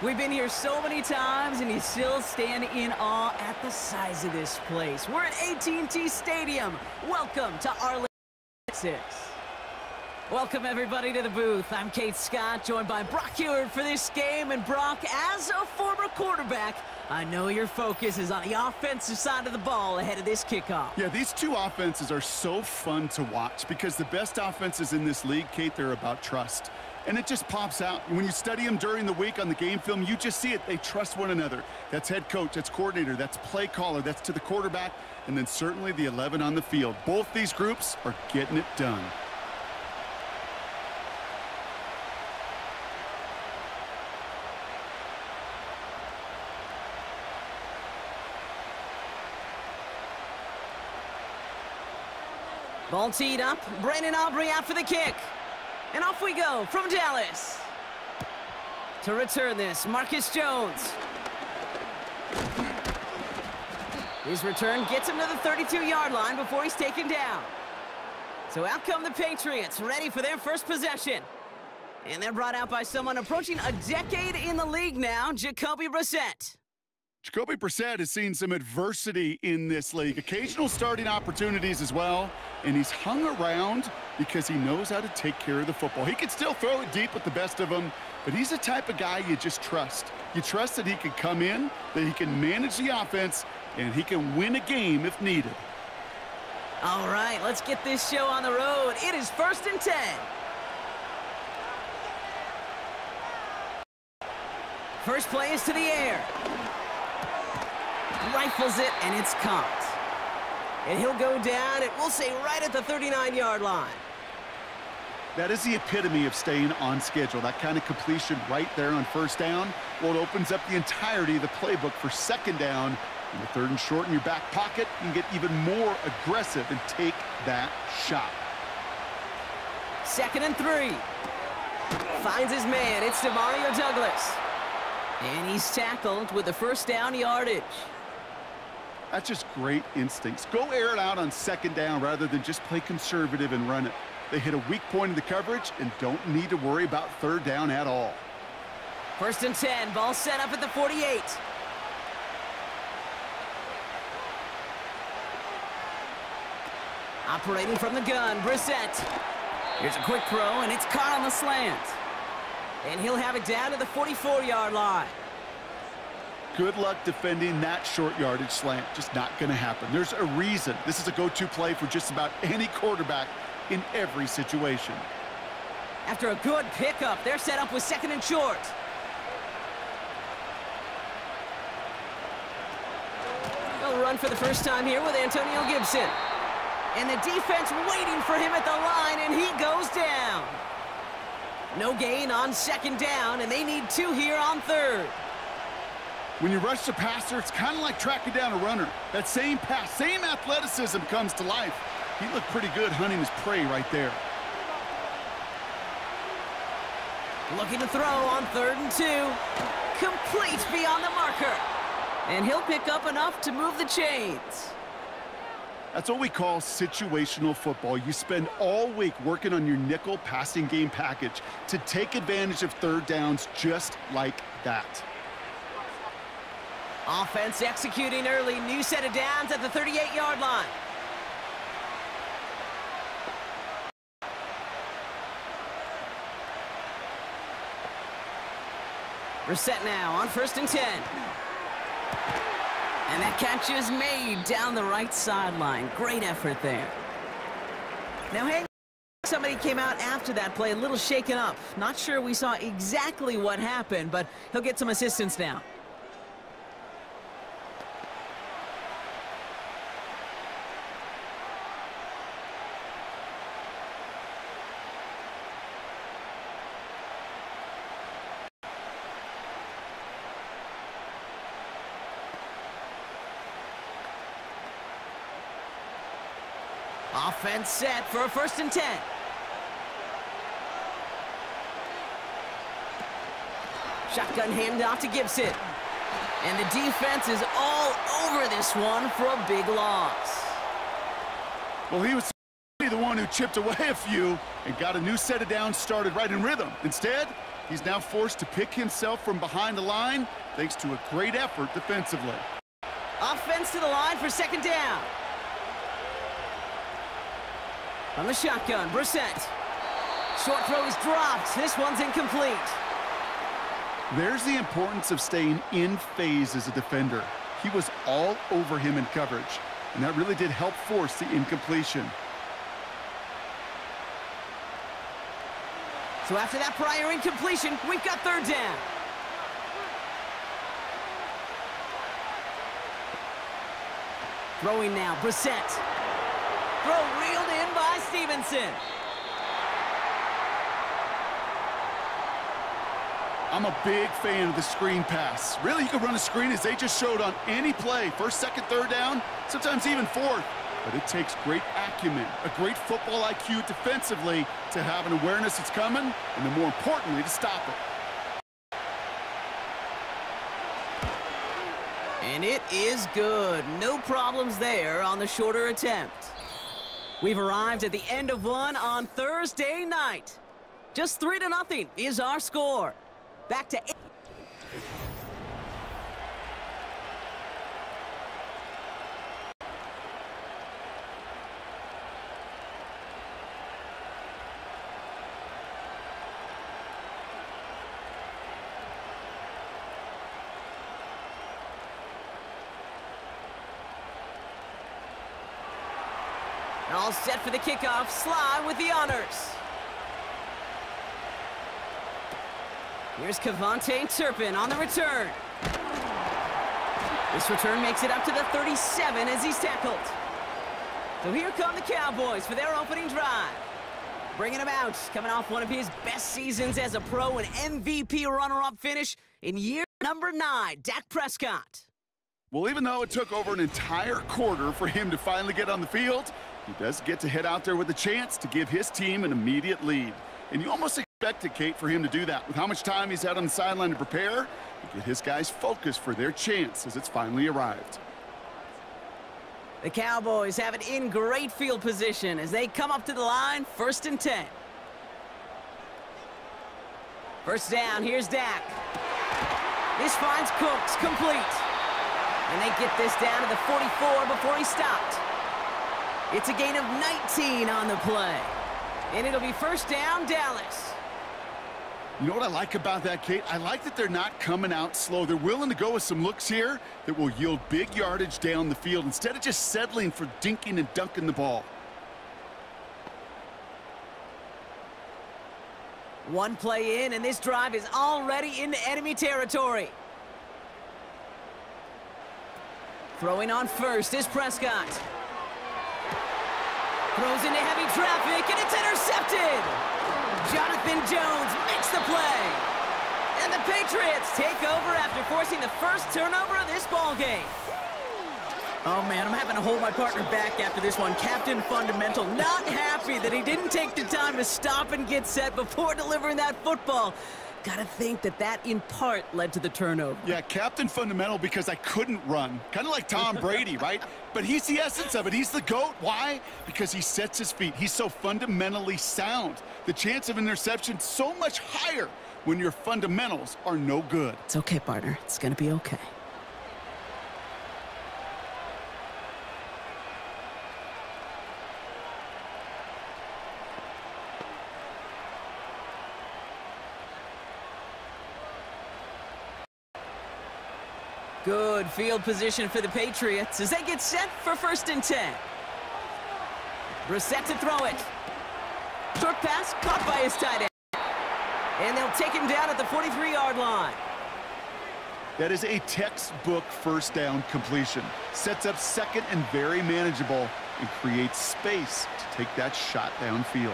We've been here so many times, and you still stand in awe at the size of this place. We're at AT&T Stadium. Welcome to Arlington, Texas. Welcome, everybody, to the booth. I'm Kate Scott, joined by Brock Heward for this game. And, Brock, as a former quarterback, I know your focus is on the offensive side of the ball ahead of this kickoff. Yeah, these two offenses are so fun to watch because the best offenses in this league, Kate, they're about trust. And it just pops out. When you study them during the week on the game film, you just see it. They trust one another. That's head coach, that's coordinator, that's play caller, that's to the quarterback, and then certainly the 11 on the field. Both these groups are getting it done. Ball teed up. Brandon Aubrey out for the kick. And off we go from Dallas. To return this, Marcus Jones. His return gets him to the 32-yard line before he's taken down. So out come the Patriots, ready for their first possession. And they're brought out by someone approaching a decade in the league now, Jacoby Brissett. Jacoby Brissett has seen some adversity in this league, occasional starting opportunities as well, and he's hung around because he knows how to take care of the football. He can still throw it deep with the best of them, but he's the type of guy you just trust. You trust that he can come in, that he can manage the offense, and he can win a game if needed. All right, let's get this show on the road. It is 1st and 10. First play is to the air. Rifles it, and it's caught. And he'll go down, and we'll say right at the 39-yard line. That is the epitome of staying on schedule. That kind of completion right there on first down. Well, it opens up the entirety of the playbook for second down. And the 3rd and short in your back pocket, you can get even more aggressive and take that shot. 2nd and 3. Finds his man. It's Demario Douglas. And he's tackled with the first down yardage. That's just great instincts. Go air it out on second down rather than just play conservative and run it. They hit a weak point in the coverage and don't need to worry about 3rd down at all. 1st and 10. Ball set up at the 48. Operating from the gun, Brissett. Here's a quick throw, and it's caught on the slant. And he'll have it down to the 44-yard line. Good luck defending that short yardage slant. Just not going to happen. There's a reason. This is a go-to play for just about any quarterback in every situation. After a good pickup, they're set up with 2nd and short. They'll run for the first time here with Antonio Gibson. And the defense waiting for him at the line, and he goes down. No gain on 2nd down, and they need 2 here on 3rd. When you rush the passer, it's kind of like tracking down a runner. That same pass, same athleticism comes to life. He looked pretty good hunting his prey right there. Looking to throw on 3rd and 2. Complete beyond the marker. And he'll pick up enough to move the chains. That's what we call situational football. You spend all week working on your nickel passing game package to take advantage of 3rd downs just like that. Offense executing early. New set of downs at the 38-yard line. Brissett now on 1st and 10. And that catch is made down the right sideline. Great effort there. Now, hey, somebody came out after that play a little shaken up. Not sure we saw exactly what happened, but he'll get some assistance now. Offense set for a 1st and 10. Shotgun handoff to Gibson. And the defense is all over this one for a big loss. Well, he was the one who chipped away a few and got a new set of downs started right in rhythm. Instead, He's now forced to pick himself from behind the line thanks to a great effort defensively. Offense to the line for second down. From the shotgun, Brissett. Short throw is dropped. This one's incomplete. There's the importance of staying in phase as a defender. He was all over him in coverage, and that really did help force the incompletion. So after that prior incompletion, we've got third down. Throwing now, Brissett. Throw reeled in by Stevenson. I'm a big fan of the screen pass. Really, you can run a screen as they just showed on any play. First, second, third down, sometimes even fourth. But it takes great acumen, a great football IQ defensively to have an awareness it's coming, and then more importantly, to stop it. And it is good. No problems there on the shorter attempt. We've arrived at the end of one on Thursday night. Just 3-0 is our score. Back to 8. All set for the kickoff. Sly with the honors. Here's Cavante Turpin on the return. This return makes it up to the 37 as he's tackled. So here come the Cowboys for their opening drive. Bringing him out, coming off one of his best seasons as a pro, an MVP runner-up finish in year number 9, Dak Prescott. Well, even though it took over an entire quarter for him to finally get on the field, he does get to head out there with a chance to give his team an immediate lead. And you almost expected, Kate, for him to do that. With how much time he's had on the sideline to prepare, to get his guys focused for their chance as it's finally arrived. The Cowboys have it in great field position as they come up to the line, 1st and 10. First down, here's Dak. This finds Cooks, complete. And they get this down to the 44 before he stopped. It's a gain of 19 on the play. And it'll be first down, Dallas. You know what I like about that, Kate? I like that they're not coming out slow. They're willing to go with some looks here that will yield big yardage down the field instead of just settling for dinking and dunking the ball. One play in, and this drive is already into enemy territory. Throwing on first is Prescott. Throws into heavy traffic, and it's intercepted. Jonathan Jones makes the play. And the Patriots take over after forcing the first turnover of this ballgame. Oh, man, I'm having to hold my partner back after this one. Captain Fundamental not happy that he didn't take the time to stop and get set before delivering that football. Gotta think that that, in part, led to the turnover. Yeah, Captain Fundamental because I couldn't run. Kind of like Tom Brady, right? But he's the essence of it. He's the GOAT. Why? Because he sets his feet. He's so fundamentally sound. The chance of interception so much higher when your fundamentals are no good. It's okay, partner. It's gonna be okay. Good field position for the Patriots as they get set for 1st and 10. Brissett to throw it. Short pass caught by his tight end. And they'll take him down at the 43-yard line. That is a textbook first down completion. Sets up second and very manageable and creates space to take that shot downfield.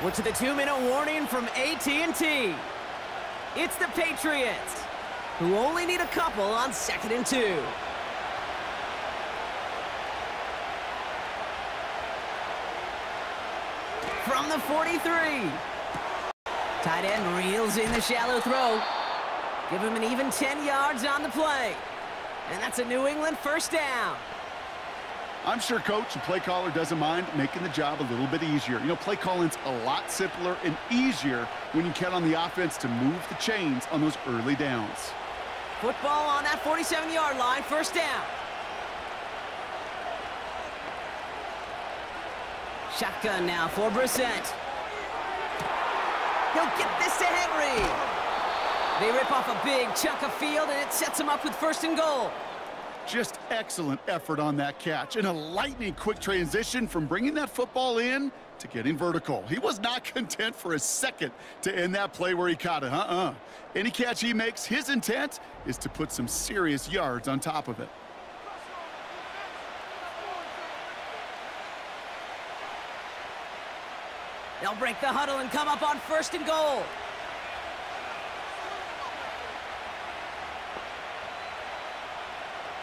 We're to the 2-minute warning from AT&T. It's the Patriots, who only need a couple on 2nd and 2. From the 43. Tight end reels in the shallow throw. Give him an even 10 yards on the play. And that's a New England first down. I'm sure coach and play caller doesn't mind making the job a little bit easier. You know, play calling's a lot simpler and easier when you count on the offense to move the chains on those early downs. Football on that 47-yard line, first down. Shotgun now for Brissett. He'll get this to Henry. They rip off a big chunk of field, and it sets him up with first and goal. Just excellent effort on that catch, and a lightning-quick transition from bringing that football in to getting vertical. He was not content for a second to end that play where he caught it. Any catch he makes, his intent is to put some serious yards on top of it. They'll break the huddle and come up on first and goal.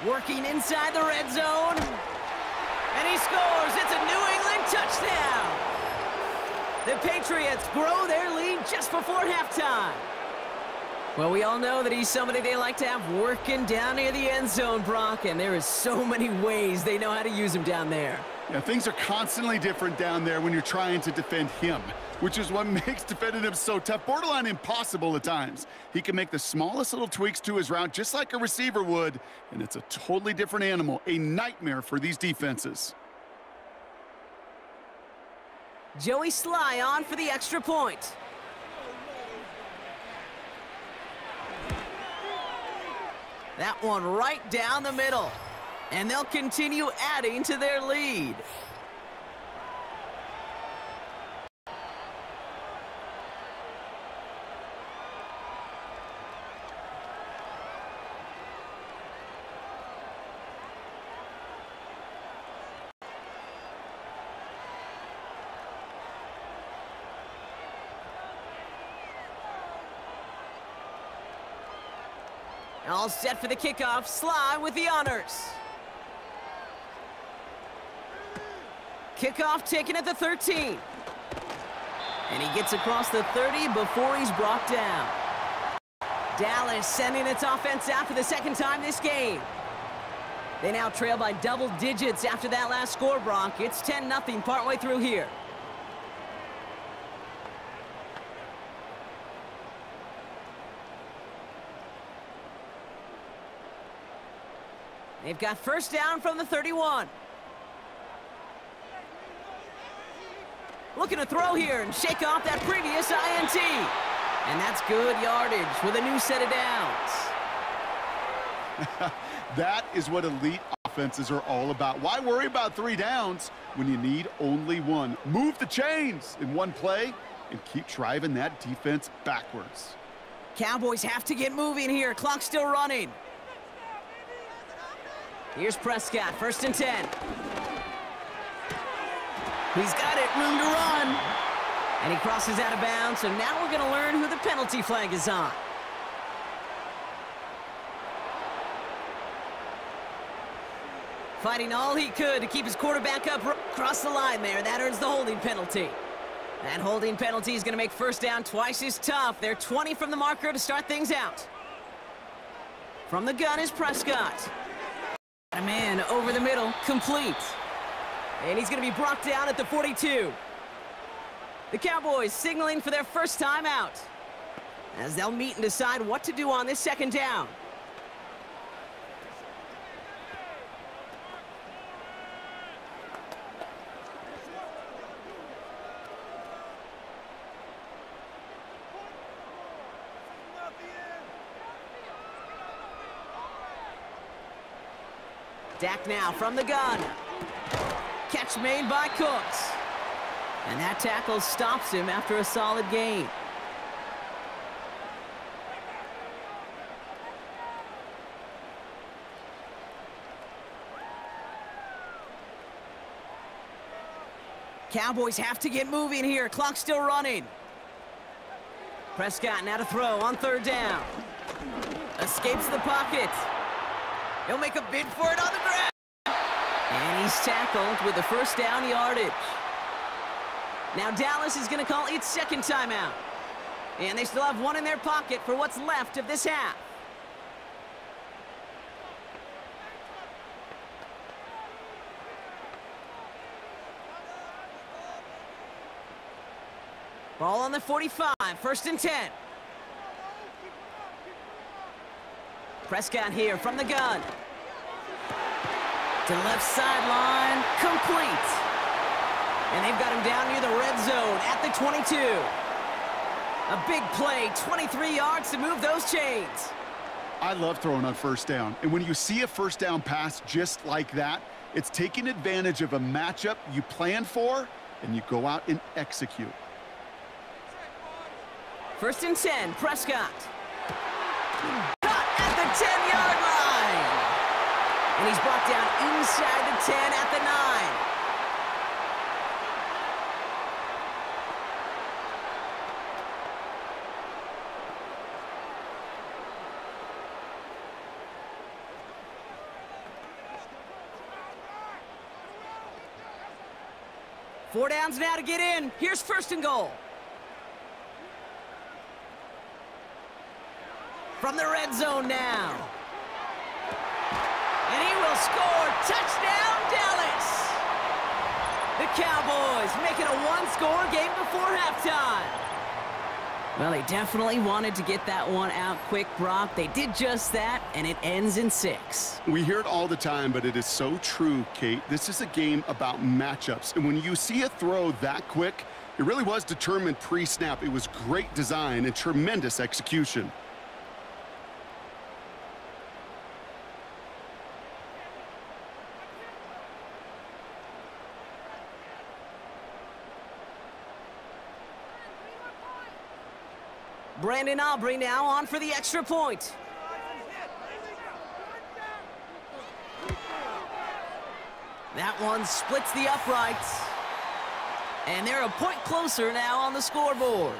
Working inside the red zone. And he scores. It's a New England touchdown. The Patriots grow their lead just before halftime. Well, we all know that he's somebody they like to have working down near the end zone, Brock, and there is so many ways they know how to use him down there. Yeah, things are constantly different down there when you're trying to defend him, which is what makes defending him so tough, borderline impossible at times. He can make the smallest little tweaks to his route just like a receiver would, and it's a totally different animal, a nightmare for these defenses. Joey Sly on for the extra point. That one right down the middle. And they'll continue adding to their lead. All set for the kickoff. Sly with the honors. Kickoff taken at the 13. And he gets across the 30 before he's brought down. Dallas sending its offense out for the second time this game. They now trail by double digits after that last score, Brock. It's 10-0 partway through here. They've got first down from the 31. Looking to throw here and shake off that previous INT. And that's good yardage with a new set of downs. That is what elite offenses are all about. Why worry about 3 downs when you need only 1? Move the chains in one play and keep driving that defense backwards. Cowboys have to get moving here. Clock's still running. Here's Prescott, first and 10. He's got it, room to run. And he crosses out of bounds, so now we're going to learn who the penalty flag is on. Fighting all he could to keep his quarterback up across the line there. That earns the holding penalty. That holding penalty is going to make first down twice as tough. They're 20 from the marker to start things out. From the gun is Prescott. A man over the middle, complete. And he's going to be brought down at the 42. The Cowboys signaling for their first time out, as they'll meet and decide what to do on this second down. Dak now from the gun. Catch made by Cooks. And that tackle stops him after a solid gain. Cowboys have to get moving here. Clock's still running. Prescott now to throw on third down. Escapes the pocket. He'll make a bid for it on the ground. And he's tackled with the first down yardage. Now Dallas is going to call its second timeout. And they still have one in their pocket for what's left of this half. Ball on the 45, 1st and 10. Prescott here from the gun. To the left sideline, complete. And they've got him down near the red zone at the 22. A big play, 23 yards to move those chains. I love throwing on 1st down. And when you see a 1st down pass just like that, it's taking advantage of a matchup you plan for, and you go out and execute. 1st and 10, Prescott. Caught at the 10-yard line. And he's brought down inside the 10 at the 9. Four downs now to get in. Here's 1st and goal. From the red zone now. And he will score. Touchdown, Dallas. The Cowboys making a one-score game before halftime. Well, they definitely wanted to get that one out quick, Brock. They did just that, and it ends in 6. We hear it all the time, but it is so true, Kate. This is a game about matchups. And when you see a throw that quick, it really was determined pre-snap. It was great design and tremendous execution. Brandon Aubrey now on for the extra point. That one splits the uprights. And they're a point closer now on the scoreboard.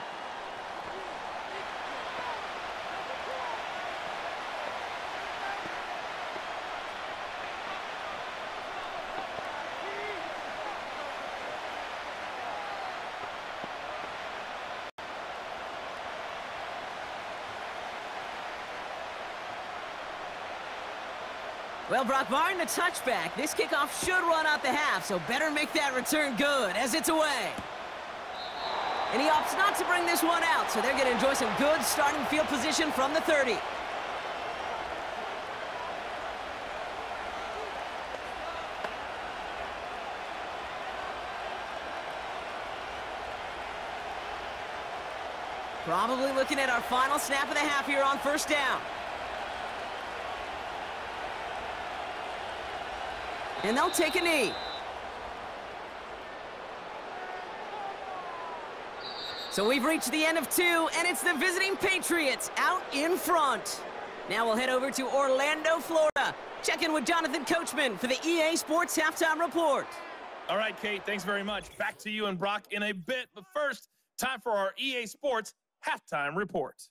Well, Brock, barring the touchback, this kickoff should run out the half, so better make that return good as it's away. And he opts not to bring this one out, so they're going to enjoy some good starting field position from the 30. Probably looking at our final snap of the half here on 1st down. And they'll take a knee. So we've reached the end of 2, and it's the visiting Patriots out in front. Now we'll head over to Orlando, Florida. Check in with Jonathan Coachman for the EA Sports Halftime Report. All right, Kate, thanks very much. Back to you and Brock in a bit. But first, time for our EA Sports Halftime Report.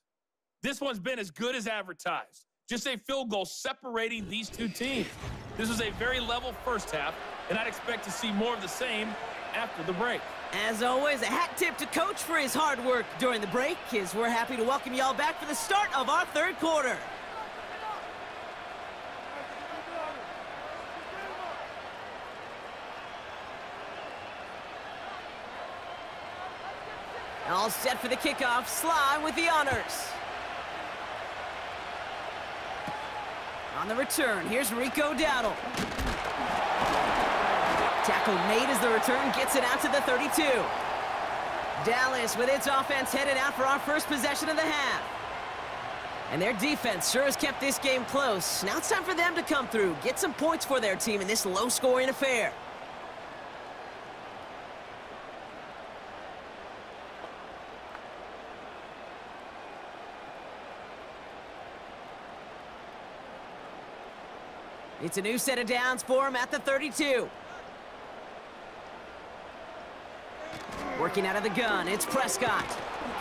This one's been as good as advertised. Just a field goal separating these two teams. This was a very level first half, and I'd expect to see more of the same after the break. As always, a hat tip to Coach for his hard work during the break, as we're happy to welcome y'all back for the start of our 3rd quarter. All set for the kickoff. Sly with the honors. On the return, here's Rico Dowdle. Tackle made as the return gets it out to the 32. Dallas with its offense headed out for our first possession of the half. And their defense sure has kept this game close. Now it's time for them to come through, get some points for their team in this low-scoring affair. It's a new set of downs for him at the 32. Working out of the gun, it's Prescott.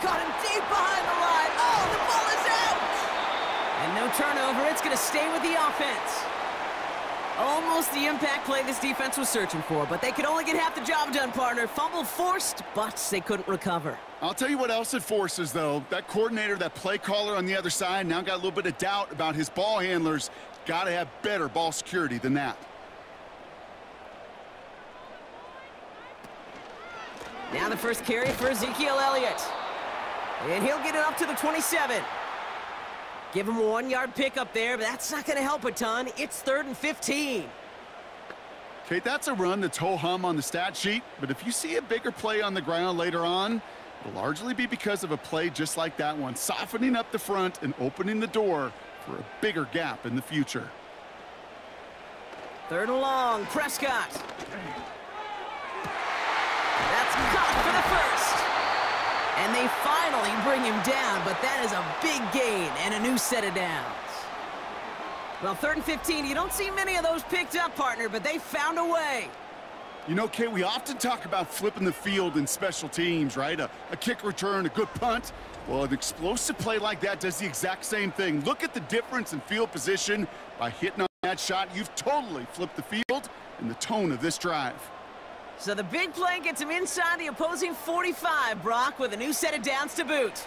Got him deep behind the line. Oh, the ball is out! And no turnover, it's going to stay with the offense. Almost the impact play this defense was searching for, but they could only get half the job done, partner. Fumble forced, but they couldn't recover. I'll tell you what else it forces, though. That coordinator, that play caller on the other side, now got a little bit of doubt about his ball handlers. Got to have better ball security than that. Now the first carry for Ezekiel Elliott. And he'll get it up to the 27. Give him a 1-yard pickup there, but that's not going to help a ton. It's 3rd and 15. Okay, that's a run that's ho-hum on the stat sheet, but if you see a bigger play on the ground later on, it'll largely be because of a play just like that one, softening up the front and opening the door for a bigger gap in the future. 3rd and long, Prescott. That's caught for the first. And they finally bring him down, but that is a big gain and a new set of downs. Well, 3rd and 15, you don't see many of those picked up, partner, but they found a way. You know, Kate, we often talk about flipping the field in special teams, right? A kick return, a good punt. Well, an explosive play like that does the exact same thing. Look at the difference in field position by hitting on that shot. You've totally flipped the field and the tone of this drive. So the big play gets him inside the opposing 45, Brock, with a new set of downs to boot.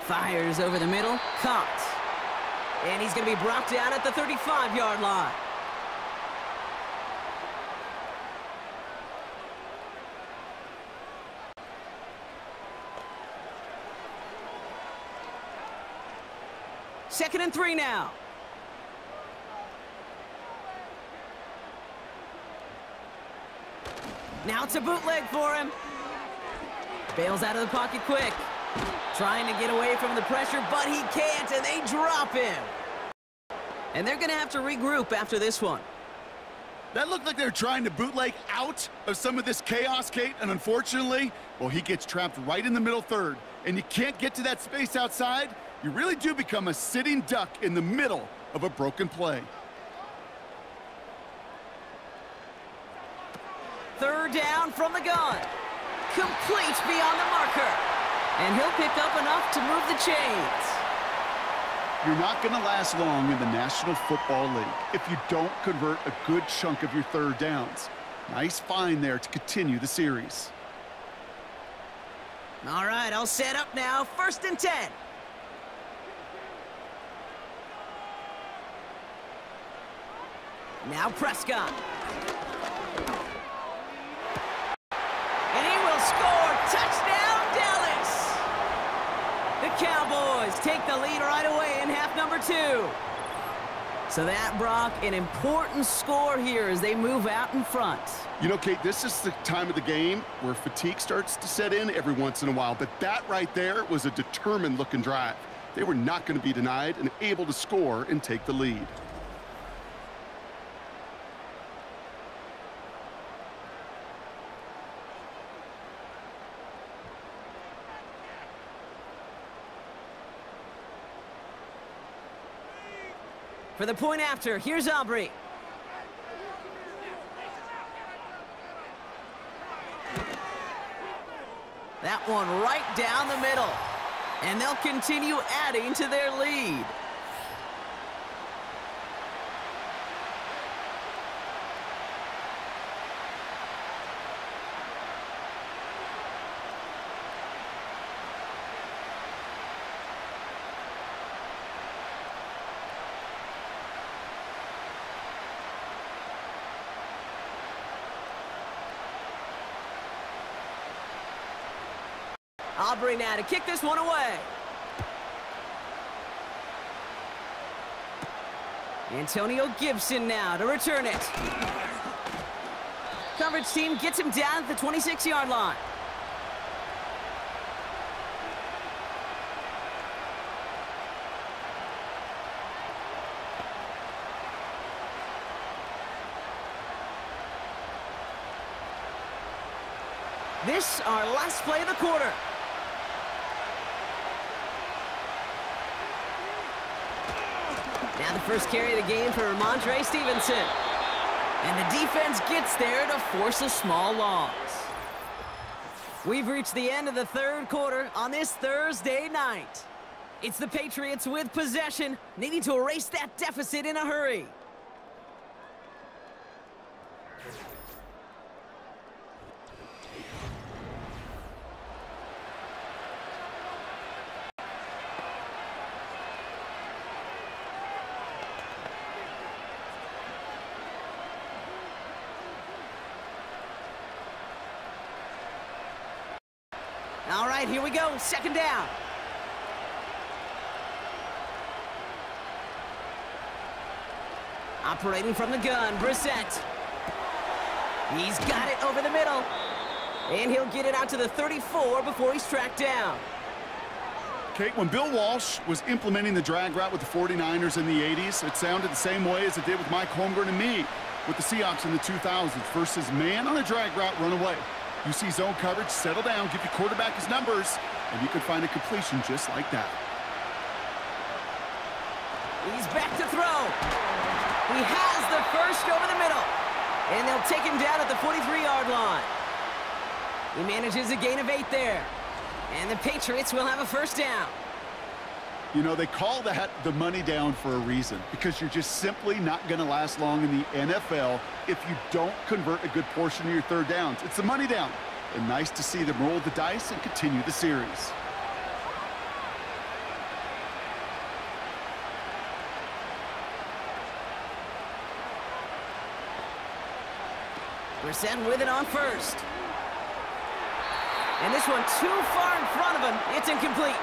Fires over the middle, caught. And he's going to be brought down at the 35-yard line. Second and 3 now. Now it's a bootleg for him. Bails out of the pocket quick. Trying to get away from the pressure, but he can't, and they drop him. And they're going to have to regroup after this one. That looked like they were trying to bootleg out of some of this chaos, Kate, and unfortunately, well, he gets trapped right in the middle third, and you can't get to that space outside. You really do become a sitting duck in the middle of a broken play. 3rd down from the gun. Complete beyond the marker. And he'll pick up enough to move the chains. You're not going to last long in the National Football League if you don't convert a good chunk of your 3rd downs. Nice find there to continue the series. All right, I'll set up now. 1st and 10. Now Prescott. And he will score. Touchdown, Dallas! The Cowboys take the lead right away in half number 2. So that, Brock, an important score here as they move out in front. You know, Kate, this is the time of the game where fatigue starts to set in every once in a while, but that right there was a determined-looking drive. They were not going to be denied and able to score and take the lead. For the point after, here's Aubrey. That one right down the middle. And they'll continue adding to their lead. Aubrey now to kick this one away. Antonio Gibson now to return it. Coverage team gets him down at the 26-yard line. This our last play of the quarter. Now the first carry of the game for Ramondre Stevenson. And the defense gets there to force a small loss. We've reached the end of the 3rd quarter on this Thursday night. It's the Patriots with possession, needing to erase that deficit in a hurry. All right, here we go. Second down. Operating from the gun, Brissett. He's got it over the middle. And he'll get it out to the 34 before he's tracked down. Kate, when Bill Walsh was implementing the drag route with the 49ers in the 80s, it sounded the same way as it did with Mike Holmgren and me with the Seahawks in the 2000s versus man on a drag route, run away. You see zone coverage, settle down, give your quarterback his numbers, and you can find a completion just like that. He's back to throw. He has the first over the middle. And they'll take him down at the 43-yard line. He manages a gain of 8 there. And the Patriots will have a first down. You know, they call that the money down for a reason, because you're just simply not going to last long in the NFL if you don't convert a good portion of your third downs. It's the money down. And nice to see them roll the dice and continue the series. Brissett with it on first. And this one too far in front of him. It's incomplete.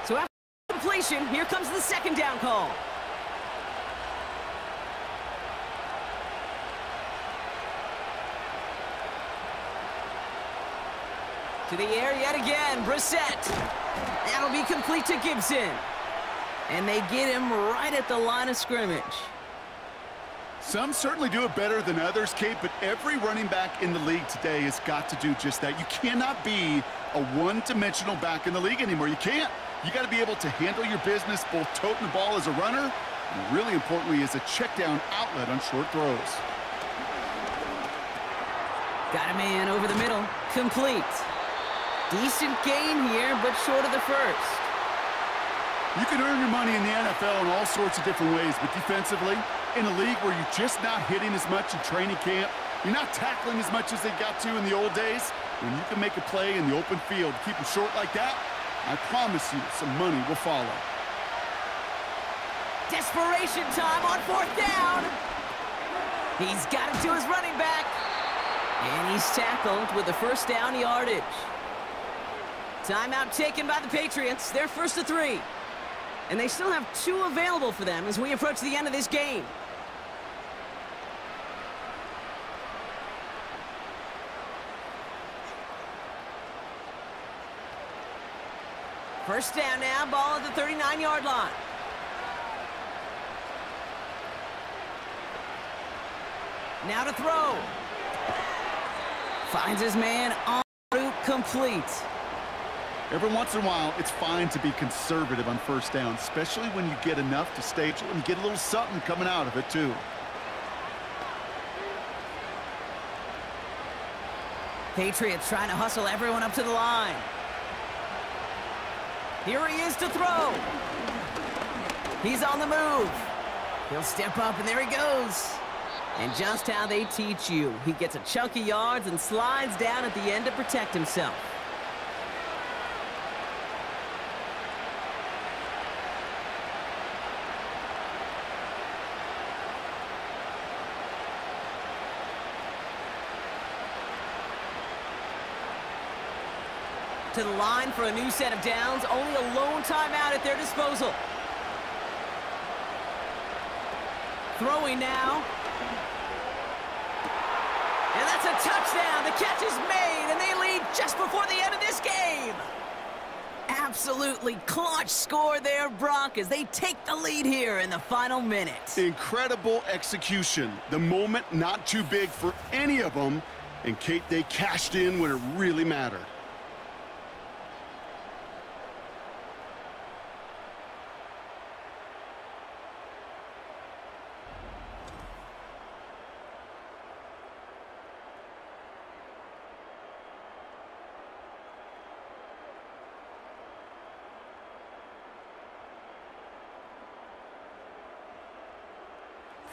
So after completion, here comes the second down call. To the air yet again, Brissett. That'll be complete to Gibson. And they get him right at the line of scrimmage. Some certainly do it better than others, Kate, but every running back in the league today has got to do just that. You cannot be a one-dimensional back in the league anymore. You can't. You got to be able to handle your business, both toting the ball as a runner, and really importantly as a check-down outlet on short throws. Got a man over the middle. Complete. Decent gain here, but short of the first. You can earn your money in the NFL in all sorts of different ways, but defensively, in a league where you're just not hitting as much in training camp, you're not tackling as much as they got to in the old days, when you can make a play in the open field, keep them short like that, I promise you some money will follow. Desperation time on fourth down. He's got it to his running back. And he's tackled with the first down yardage. Timeout taken by the Patriots. They're first to 3. And they still have 2 available for them as we approach the end of this game. First down now, ball at the 39-yard line. Now to throw. Finds his man en route, complete. Every once in a while, it's fine to be conservative on first down, especially when you get enough to stay and get a little something coming out of it, too. Patriots trying to hustle everyone up to the line. Here he is to throw. He's on the move. He'll step up, and there he goes. And just how they teach you. He gets a chunk of yards and slides down at the end to protect himself. To the line for a new set of downs. Only a lone timeout at their disposal. Throwing now. And that's a touchdown. The catch is made, and they lead just before the end of this game. Absolutely clutch score there, Brock, as they take the lead here in the final minute. Incredible execution. The moment not too big for any of them. And, Kate, they cashed in when it really mattered.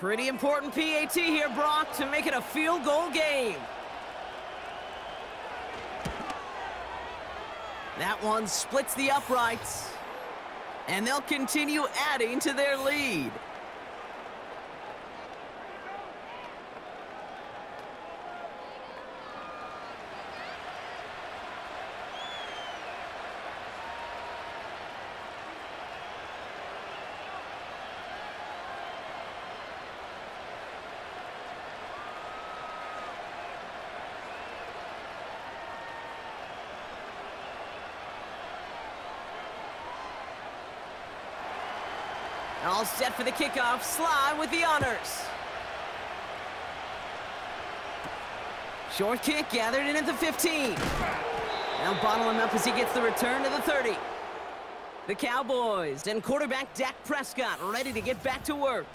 Pretty important PAT here, Brock, to make it a field goal game. That one splits the uprights. And they'll continue adding to their lead. All set for the kickoff. Sly with the honors. Short kick gathered in at the 15. Now bottle him up as he gets the return to the 30. The Cowboys and quarterback Dak Prescott ready to get back to work.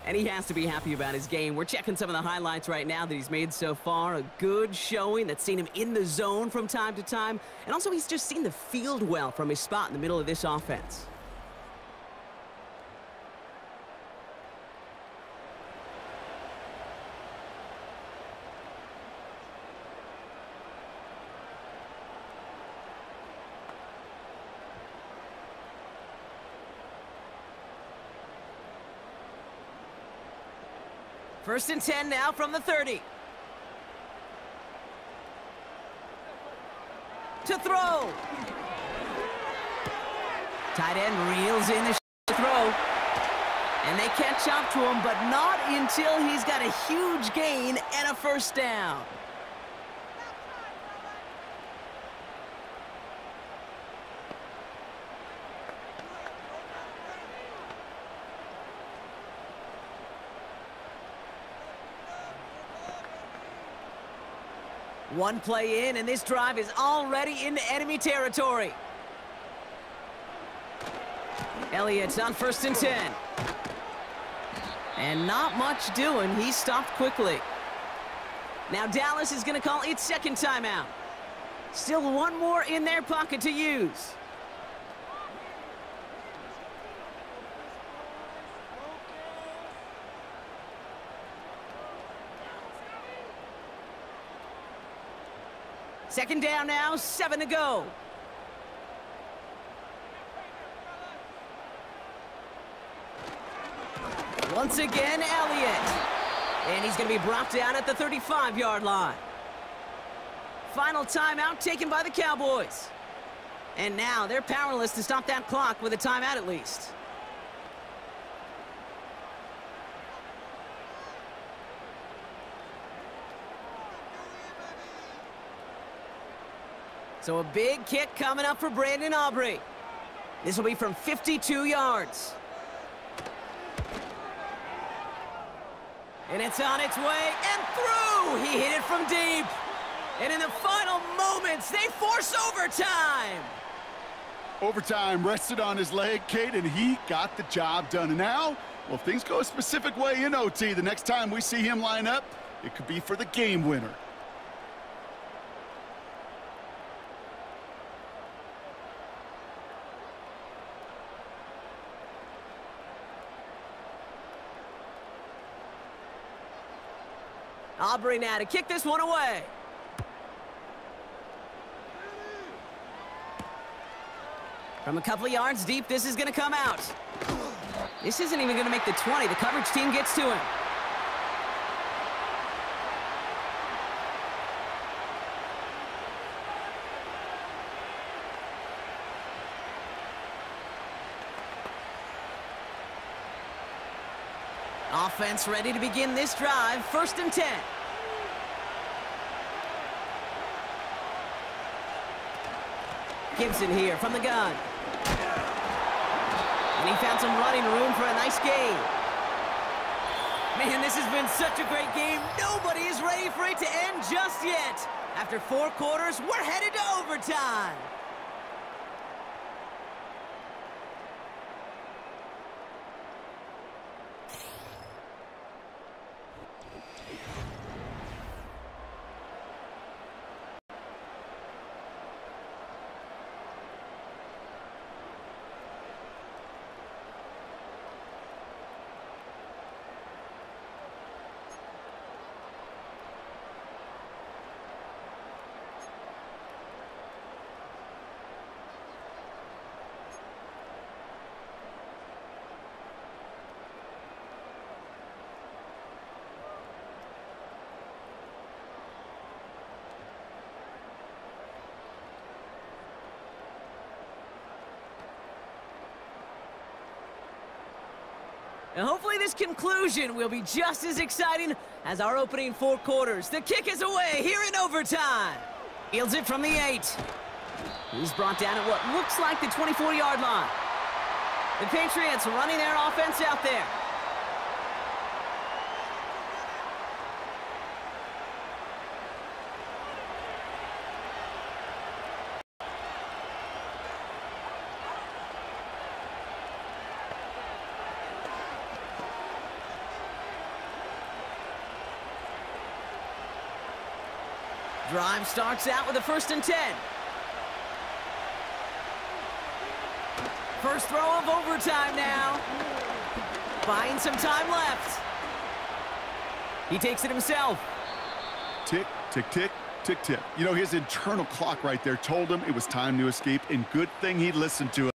And he has to be happy about his game. We're checking some of the highlights right now that he's made so far. A good showing that's seen him in the zone from time to time. And also he's just seen the field well from his spot in the middle of this offense. First and 10 now from the 30. To throw. Tight end reels in the throw. And they catch up to him, but not until he's got a huge gain and a first down. One play in, and this drive is already into enemy territory. Elliott's on first and 10. And not much doing. He stopped quickly. Now Dallas is going to call its second timeout. Still one more in their pocket to use. Second down now, 7 to go. Once again, Elliott. And he's going to be brought down at the 35-yard line. Final timeout taken by the Cowboys. And now they're powerless to stop that clock with a timeout at least. So a big kick coming up for Brandon Aubrey. This will be from 52 yards. And it's on its way and through. He hit it from deep. And in the final moments, they force overtime. Overtime rested on his leg, Kate, and he got the job done. And now, well, if things go a specific way in OT, the next time we see him line up, it could be for the game winner. Aubrey now to kick this one away. From a couple of yards deep, this is going to come out. This isn't even going to make the 20. The coverage team gets to him. Offense ready to begin this drive. First and 10. Gibson here from the gun. And he found some running room for a nice gain. Man, this has been such a great game. Nobody is ready for it to end just yet. After 4 quarters, we're headed to overtime. And hopefully this conclusion will be just as exciting as our opening 4 quarters. The kick is away here in overtime. Fields it from the 8. He's brought down at what looks like the 24-yard line. The Patriots running their offense out there. Drive starts out with a 1st and 10. First throw of overtime now. Buying some time left. He takes it himself. Tick, tick, tick, tick, tick. You know, his internal clock right there told him it was time to escape, and good thing he listened to it.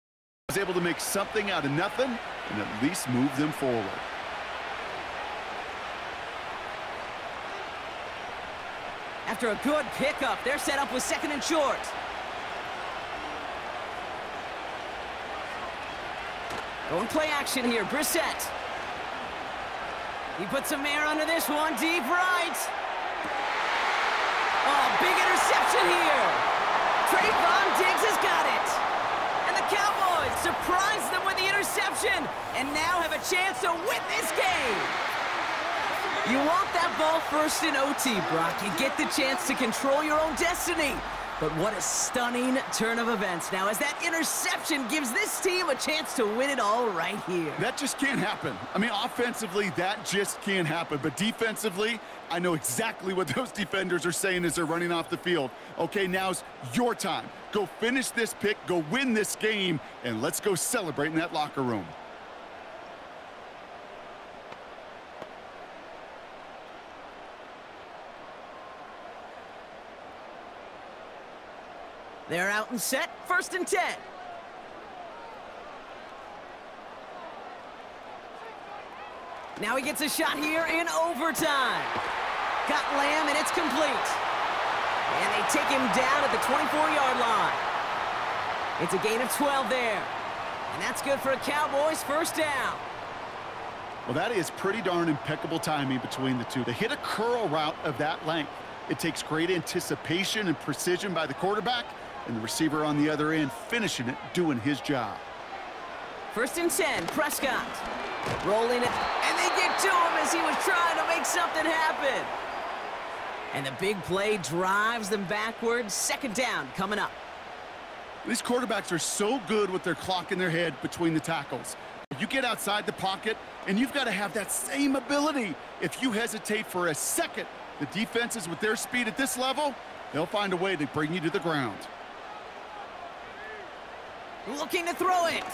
He was able to make something out of nothing and at least move them forward. After a good pickup, they're set up with 2nd and short. Going play action here, Brissett. He puts some air under this one, deep right. Oh, big interception here. Trayvon Diggs has got it. And the Cowboys surprise them with the interception and now have a chance to win this game. You want that ball first in OT, Brock. You get the chance to control your own destiny. But what a stunning turn of events now as that interception gives this team a chance to win it all right here. That just can't happen. I mean, offensively, that just can't happen. But defensively, I know exactly what those defenders are saying as they're running off the field. Okay, now's your time. Go finish this pick, go win this game, and let's go celebrate in that locker room. They're out and set, 1st and 10. Now he gets a shot here in overtime. Got Lamb, and it's complete. And they take him down at the 24-yard line. It's a gain of 12 there. And that's good for a Cowboys 1st down. Well, that is pretty darn impeccable timing between the two. They hit a curl route of that length. It takes great anticipation and precision by the quarterback, and the receiver on the other end finishing it, doing his job. 1st and 10, Prescott. Rolling it, and they get to him as he was trying to make something happen. And the big play drives them backwards. 2nd down coming up. These quarterbacks are so good with their clock in their head between the tackles. You get outside the pocket, and you've got to have that same ability. If you hesitate for a second, the defenses with their speed at this level, they'll find a way to bring you to the ground. Looking to throw it.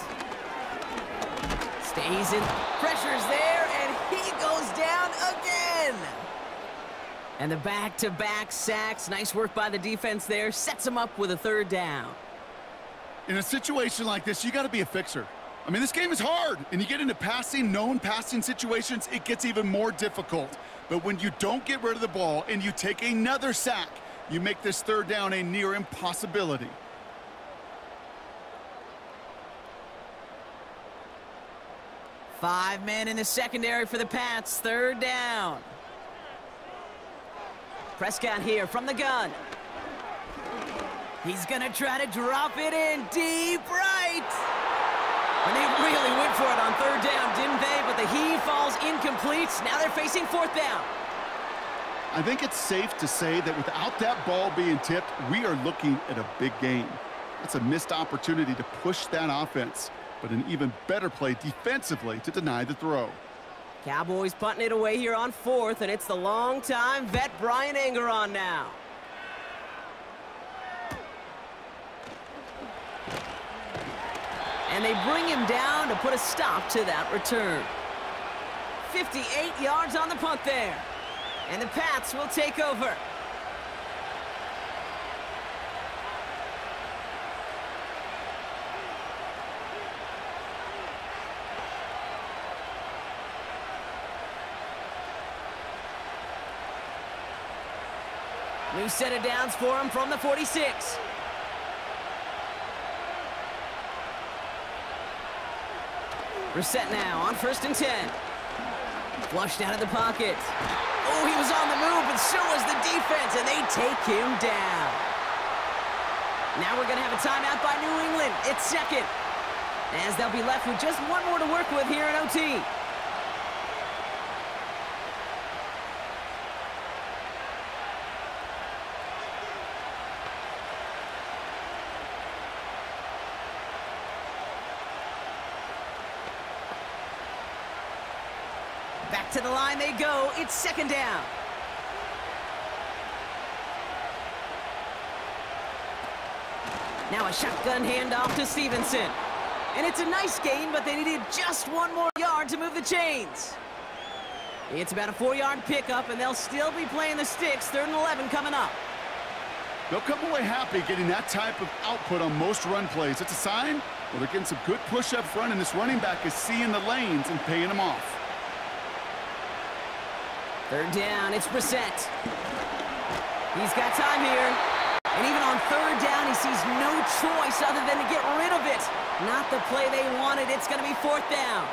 Stays in. Pressure's there, and he goes down again. And the back-to-back sacks. Nice work by the defense there. Sets him up with a 3rd down. In a situation like this, you got to be a fixer. I mean, this game is hard, and you get into known passing situations, it gets even more difficult. But when you don't get rid of the ball and you take another sack, you make this 3rd down a near impossibility. Five men in the secondary for the Pats. 3rd down. Prescott here from the gun. He's going to try to drop it in deep right. And they really went for it on 3rd down, didn't they? But the heave falls incomplete. Now they're facing 4th down. I think it's safe to say that without that ball being tipped, we are looking at a big game. That's a missed opportunity to push that offense, but an even better play defensively to deny the throw. Cowboys punting it away here on 4th, and it's the long-time vet Brian Engeron now. And they bring him down to put a stop to that return. 58 yards on the punt there. And the Pats will take over. New set of downs for him from the 46. Brissett now on 1st and 10. Flushed out of the pocket. Oh, he was on the move, but so was the defense, and they take him down. Now we're going to have a timeout by New England. It's second, as they'll be left with just one more to work with here in OT. Back to the line they go. It's second down. Now a shotgun handoff to Stevenson. And it's a nice gain, but they needed just one more yard to move the chains. It's about a 4-yard pickup, and they'll still be playing the sticks. 3rd and 11 coming up. They'll come away happy getting that type of output on most run plays. It's a sign, well, they're getting some good push up front, and this running back is seeing the lanes and paying them off. 3rd down, it's Brissett. He's got time here. And even on 3rd down, he sees no choice other than to get rid of it. Not the play they wanted. It's going to be 4th down.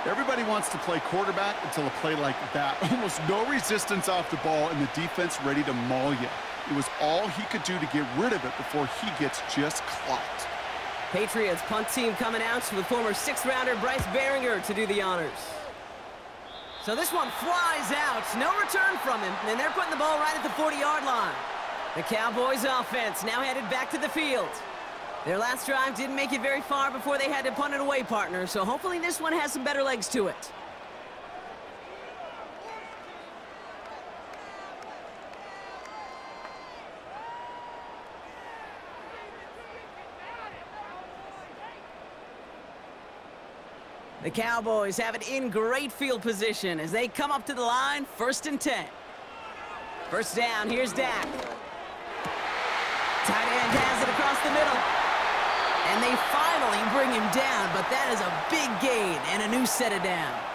Everybody wants to play quarterback until a play like that. Almost no resistance off the ball and the defense ready to maul you. It was all he could do to get rid of it before he gets just clocked. Patriots punt team coming out with former 6th-rounder Bryce Behringer to do the honors. So this one flies out. No return from him, and they're putting the ball right at the 40-yard line. The Cowboys offense now headed back to the field. Their last drive didn't make it very far before they had to punt it away, partner, so hopefully this one has some better legs to it. The Cowboys have it in great field position as they come up to the line, 1st and 10. 1st down, here's Dak. Tight end has it across the middle. And they finally bring him down, but that is a big gain and a new set of downs.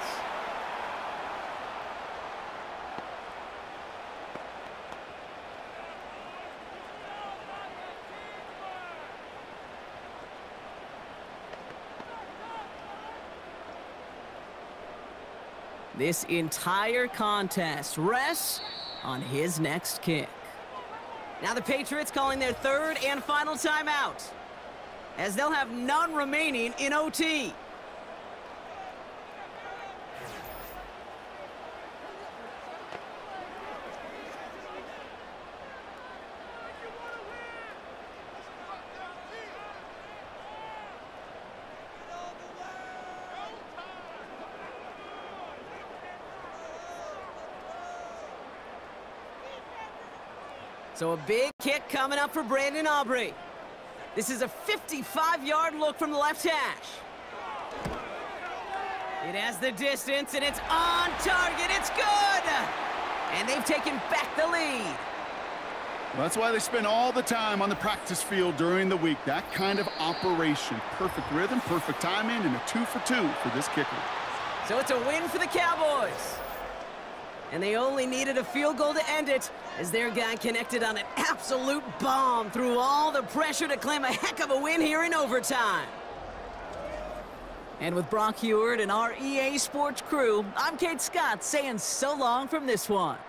This entire contest rests on his next kick. Now the Patriots calling their 3rd and final timeout, as they'll have none remaining in OT. So a big kick coming up for Brandon Aubrey. This is a 55-yard look from the left hash. It has the distance, and it's on target. It's good! And they've taken back the lead. Well, that's why they spend all the time on the practice field during the week. That kind of operation. Perfect rhythm, perfect timing, and a 2 for 2 for this kicker. So it's a win for the Cowboys. And they only needed a field goal to end it, as their guy connected on an absolute bomb through all the pressure to claim a heck of a win here in overtime. And with Brock Heward and our EA Sports crew, I'm Kate Scott saying so long from this one.